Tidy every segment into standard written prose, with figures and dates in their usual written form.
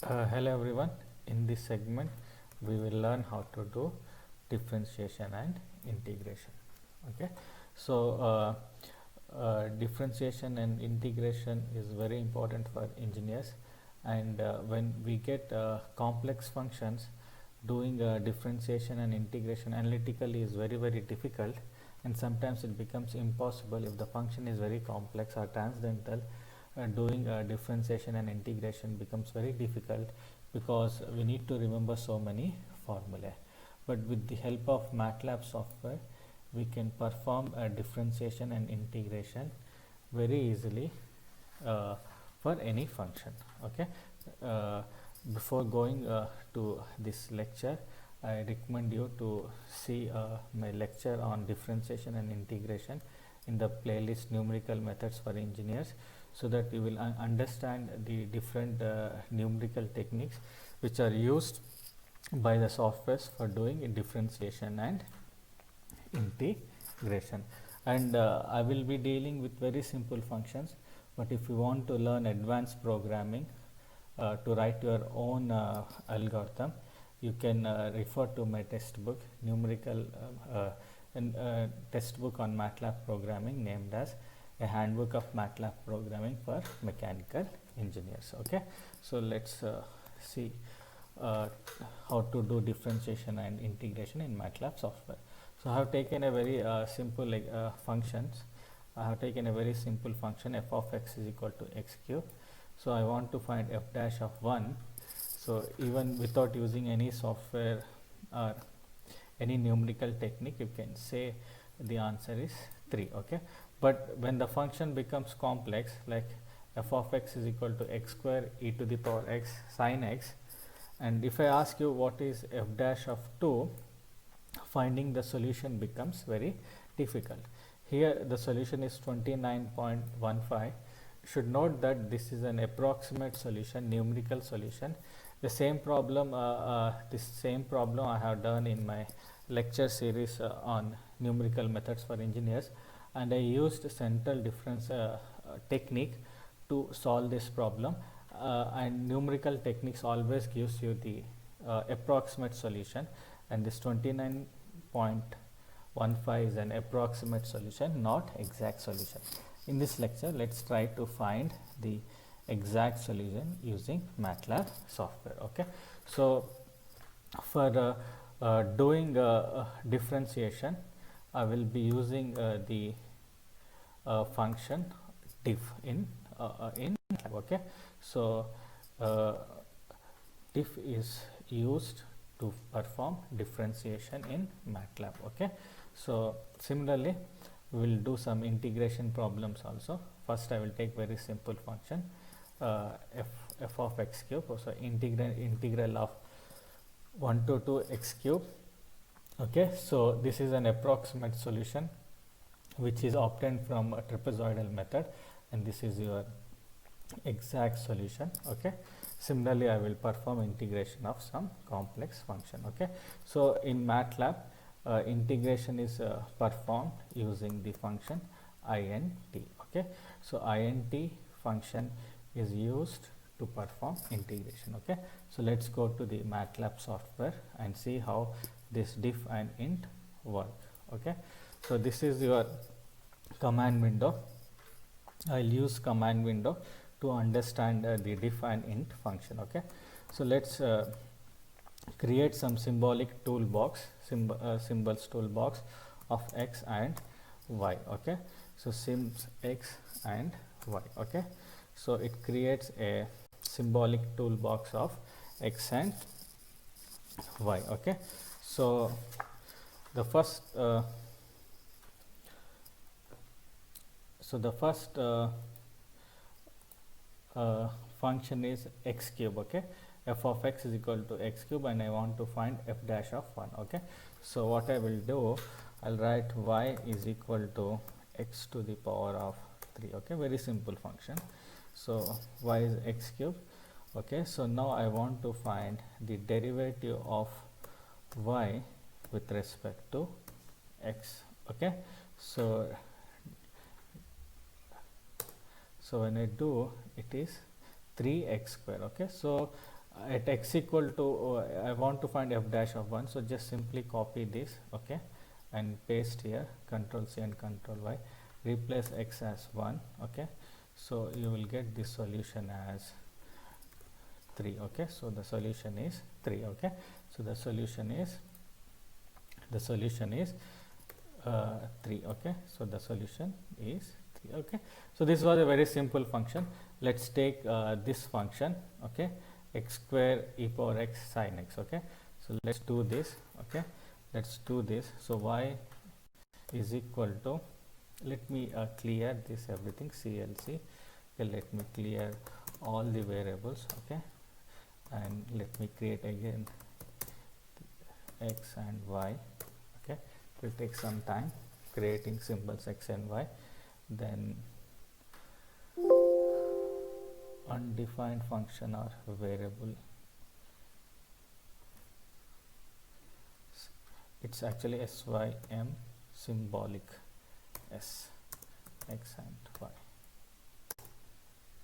Hello everyone. In this segment, we will learn how to do differentiation and integration. Okay, so differentiation and integration is very important for engineers, and when we get complex functions, doing differentiation and integration analytically is very difficult, and sometimes it becomes impossible if the function is very complex or transcendental. Doing differentiation and integration becomes very difficult because we need to remember so many formulae. But with the help of MATLAB software, we can perform a differentiation and integration very easily uh, for any function. Okay. uh, Before going to this lecture, I recommend you to see my lecture on differentiation and integration in the playlist Numerical Methods for Engineers, so that you will understand the different numerical techniques which are used by the softwares for doing differentiation and integration. And I will be dealing with very simple functions, but if you want to learn advanced programming to write your own algorithm, you can refer to my textbook, numerical textbook on MATLAB programming, named as A Handbook of MATLAB Programming for Mechanical Engineers. Okay, so let's see uh, how to do differentiation and integration in MATLAB software. So I have taken a very simple functions. I have taken a very simple function f of x is equal to x cube. So I want to find f dash of 1. So even without using any software or any numerical technique, you can say the answer is 3. Okay, but when the function becomes complex, like f of x is equal to x square e to the power x sine x, and if I ask you what is f dash of 2, finding the solution becomes very difficult. Here the solution is 29.15. Should note that this is an approximate solution, numerical solution. The same problem, this same problem I have done in my lecture series on numerical methods for engineers, and I used central difference technique to solve this problem. And numerical techniques always gives you the approximate solution, and this 29.15 is an approximate solution, not exact solution. In this lecture, let's try to find the exact solution using MATLAB software. Okay, so for doing differentiation, I will be using the function diff in MATLAB. Okay, so diff is used to perform differentiation in MATLAB. Okay, so similarly we will do some integration problems also. First I will take very simple function f of x cube. So integral of 1 to 2 x cube. Okay, so this is an approximate solution which is obtained from a trapezoidal method, and this is your exact solution. Okay, similarly I will perform integration of some complex function. Okay, so in MATLAB integration is performed using the function int. Okay, so int function is used to perform integration. Okay, so let's go to the MATLAB software and see how this diff and int work. Okay, so this is your command window. I'll use command window to understand the diff and int function. Okay, so let's create some symbolic toolbox, symbols toolbox of x and y. Okay, so sims x and y. Okay, so it creates a symbolic toolbox of x and y. Okay, so the first function is x cube. Okay, f of x is equal to x cube, and I want to find f dash of 1. Okay, so what I will do, I'll write y is equal to x to the power of 3. Okay, very simple function. So y is x cube. Okay, so now I want to find the derivative of y with respect to x. Okay, so when I do, it is 3x square. Okay, so at x equal to I want to find f dash of 1, so just simply copy this, okay, and paste here, control C and control Y, replace x as 1, okay, so you will get this solution as 3, okay, so the solution is 3, okay, so the solution is 3, okay, so the solution is 3, okay. So this was a very simple function. Let's take this function, okay, x square e power x sin x, okay, so let's do this, okay, let's do this. So y is equal to, let me clear this everything, CLC, okay, let me clear all the variables, okay, and let me create again x and y, okay, it will take some time creating symbols x and y. Then undefined function or variable, it's actually SYM symbolic s x and y,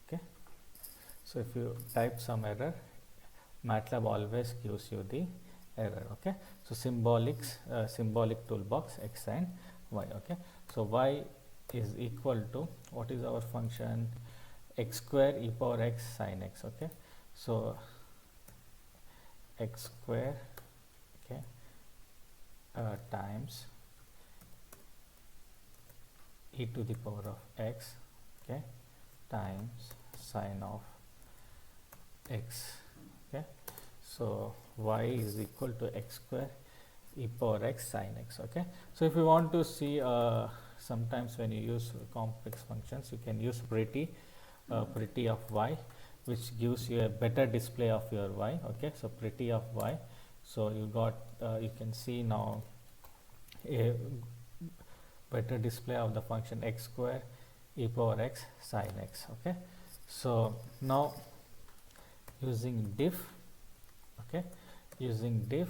okay. So if you type some error, MATLAB always gives you the error, okay. So symbolic toolbox x and y, okay. So y is equal to, what is our function, x square e power x sin x, okay, so x square, okay, times e to the power of x, okay, times sine of x, okay. So y is equal to x square e power x sin x, okay. So if you want to see sometimes when you use complex functions, you can use pretty of y, which gives you a better display of your y, okay. So pretty of y, so you got you can see now a better display of the function x square e power x sin x, okay. So now using diff, okay, using diff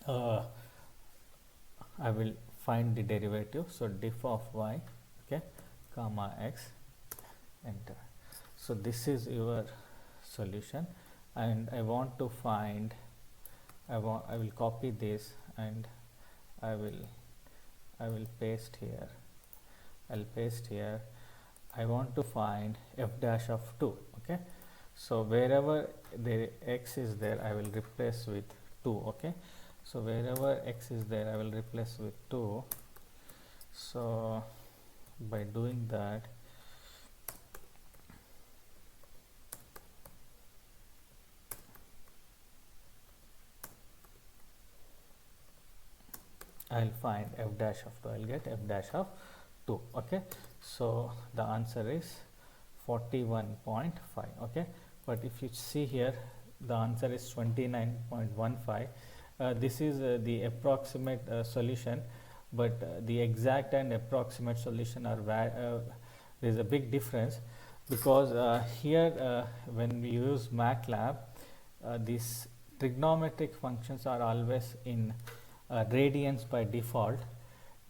I will find the derivative. So diff of y, okay, comma x, enter. So this is your solution, and I want to find, I will copy this and I will paste here, I'll paste here. I want to find f dash of 2, okay. So wherever the x is there, I will replace with 2, okay. So wherever x is there, I will replace with 2. So by doing that, I'll find f dash of 2, I'll get f dash of 2, okay. So the answer is 41.5, okay. But if you see here, the answer is 29.15. This is the approximate solution, but the exact and approximate solution are there is a big difference, because here when we use MATLAB, these trigonometric functions are always in radians by default,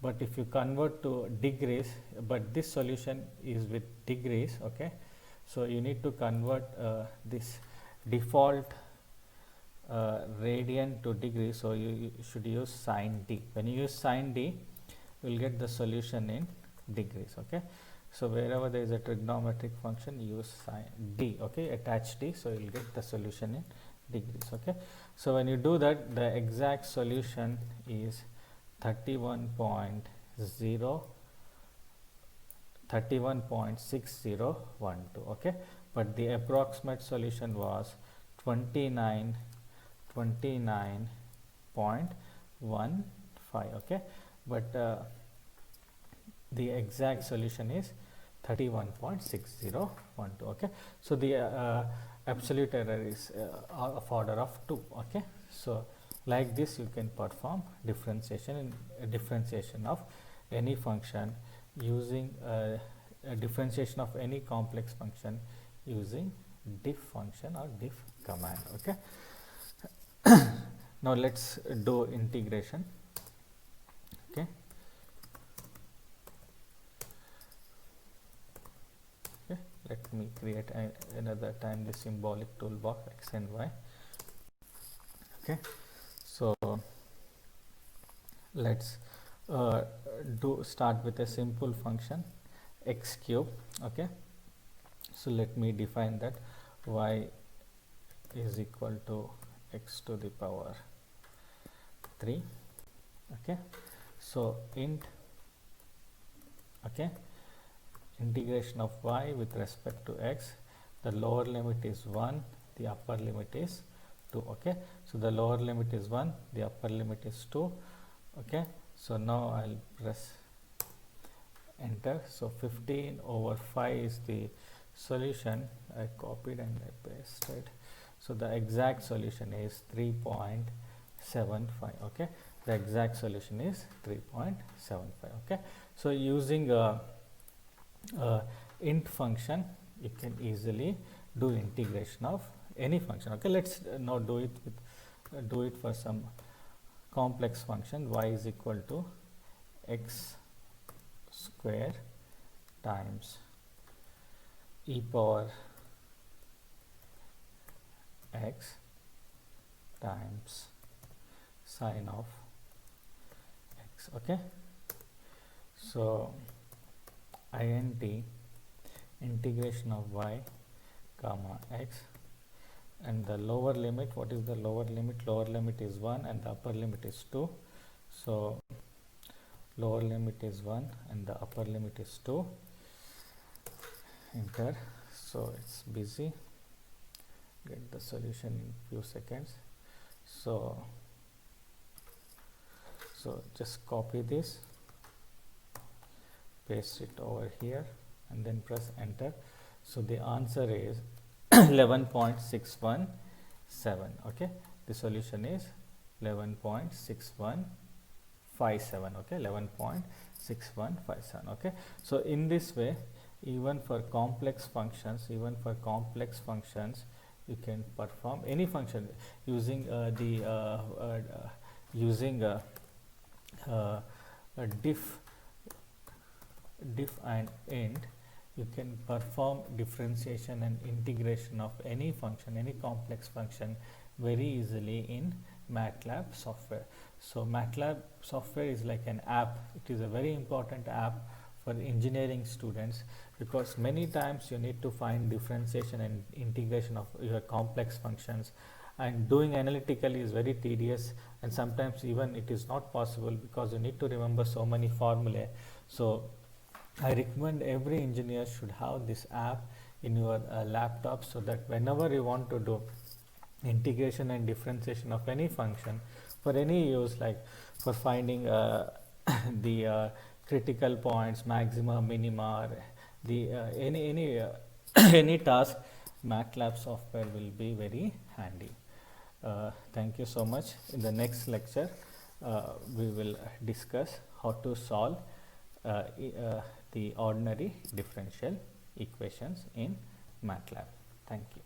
but if you convert to degrees, but this solution is with degrees, okay. So you need to convert this default radian to degree, so you should use sine d. When you use sine d, you will get the solution in degrees, okay. So wherever there is a trigonometric function, use sine d, okay, attach d, so you will get the solution in degrees, okay. So when you do that, the exact solution is 31.6012, okay, but the approximate solution was 29.15, okay, but the exact solution is 31.6012, okay. So the absolute error is of order of 2, okay. So like this you can perform differentiation of any function using a differentiation of any complex function using diff function or diff command, okay. Now let's do integration, okay. let me create another time the symbolic toolbox x and y. Okay, so let's start with a simple function x cube. Okay, so let me define that y is equal to x to the power 3. Okay, so int, okay, integration of y with respect to x, the lower limit is 1, the upper limit is 2. Okay, so the lower limit is 1, the upper limit is 2. Okay, so now I'll press enter. So 15 over 5 is the solution. I copied and I pasted. So the exact solution is 3.75. Okay, the exact solution is 3.75. Okay, so using a int function, you can easily do integration of any function. Okay, let's now do it with do it for some complex function. Y is equal to x square times e power x times sine of x. Okay, so int integration of y comma x, and the lower limit, what is the lower limit? Lower limit is 1 and the upper limit is 2. So lower limit is 1 and the upper limit is 2. Enter. So it's busy, get the solution in few seconds. So just copy this, paste it over here and then press enter. So the answer is 11.617. Okay, the solution is 11.6157. Okay, 11.6157. Okay, so in this way, even for complex functions, you can perform any function using using a diff and int. You can perform differentiation and integration of any function, any complex function, very easily in MATLAB software. So MATLAB software is like an app. It is a very important app for engineering students, because many times you need to find differentiation and integration of your complex functions, and doing analytically is very tedious, and sometimes even it is not possible because you need to remember so many formulae. So I recommend every engineer should have this app in your laptop, so that whenever you want to do integration and differentiation of any function for any use, like for finding the critical points, maxima, minima, the any task, MATLAB software will be very handy. Thank you so much. In the next lecture, we will discuss how to solve the ordinary differential equations in MATLAB. Thank you.